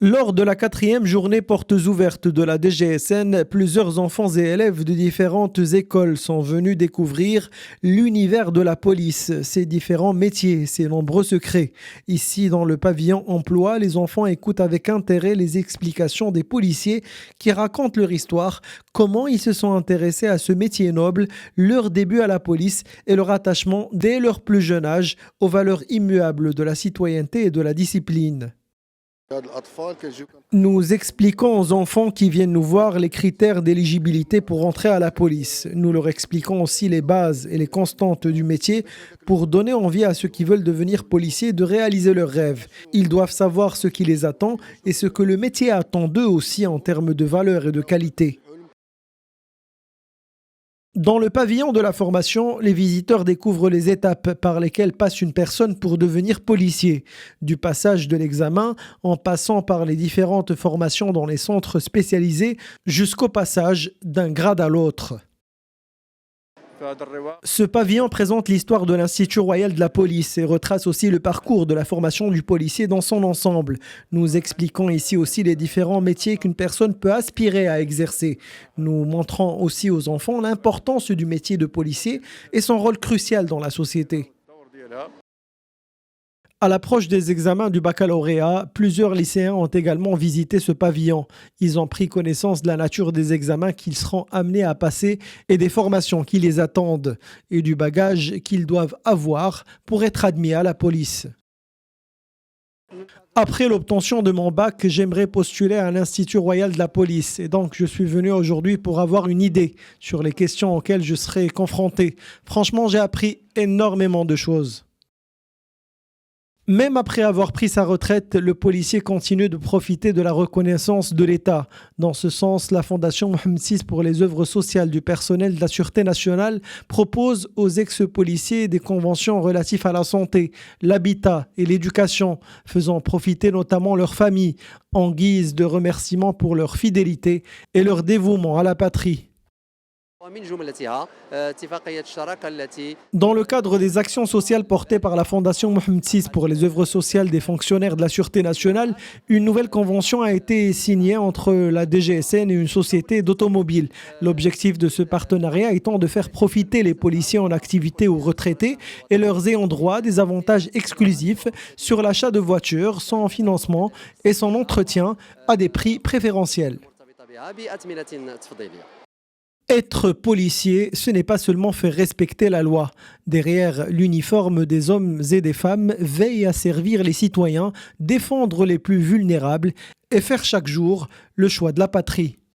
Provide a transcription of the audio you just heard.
Lors de la 4e journée portes ouvertes de la DGSN, plusieurs enfants et élèves de différentes écoles sont venus découvrir l'univers de la police, ses différents métiers, ses nombreux secrets. Ici, dans le pavillon emploi, les enfants écoutent avec intérêt les explications des policiers qui racontent leur histoire, comment ils se sont intéressés à ce métier noble, leur début à la police et leur attachement dès leur plus jeune âge aux valeurs immuables de la citoyenneté et de la discipline. Nous expliquons aux enfants qui viennent nous voir les critères d'éligibilité pour entrer à la police. Nous leur expliquons aussi les bases et les constantes du métier pour donner envie à ceux qui veulent devenir policiers de réaliser leurs rêves. Ils doivent savoir ce qui les attend et ce que le métier attend d'eux aussi en termes de valeur et de qualité. Dans le pavillon de la formation, les visiteurs découvrent les étapes par lesquelles passe une personne pour devenir policier. Du passage de l'examen, en passant par les différentes formations dans les centres spécialisés, jusqu'au passage d'un grade à l'autre. Ce pavillon présente l'histoire de l'Institut royal de la police et retrace aussi le parcours de la formation du policier dans son ensemble. Nous expliquons ici aussi les différents métiers qu'une personne peut aspirer à exercer. Nous montrons aussi aux enfants l'importance du métier de policier et son rôle crucial dans la société. À l'approche des examens du baccalauréat, plusieurs lycéens ont également visité ce pavillon. Ils ont pris connaissance de la nature des examens qu'ils seront amenés à passer et des formations qui les attendent et du bagage qu'ils doivent avoir pour être admis à la police. Après l'obtention de mon bac, j'aimerais postuler à l'Institut royal de la police et donc je suis venu aujourd'hui pour avoir une idée sur les questions auxquelles je serai confronté. Franchement, j'ai appris énormément de choses. Même après avoir pris sa retraite, le policier continue de profiter de la reconnaissance de l'État. Dans ce sens, la Fondation Mohamed VI pour les œuvres sociales du personnel de la Sûreté nationale propose aux ex-policiers des conventions relatives à la santé, l'habitat et l'éducation, faisant profiter notamment leurs familles, en guise de remerciement pour leur fidélité et leur dévouement à la patrie. Dans le cadre des actions sociales portées par la Fondation Mohamed VI pour les œuvres sociales des fonctionnaires de la Sûreté nationale, une nouvelle convention a été signée entre la DGSN et une société d'automobile. L'objectif de ce partenariat étant de faire profiter les policiers en activité ou retraités et leurs ayants droit des avantages exclusifs sur l'achat de voitures, son financement et son entretien à des prix préférentiels. Être policier, ce n'est pas seulement faire respecter la loi. Derrière l'uniforme des hommes et des femmes, veille à servir les citoyens, défendre les plus vulnérables et faire chaque jour le choix de la patrie.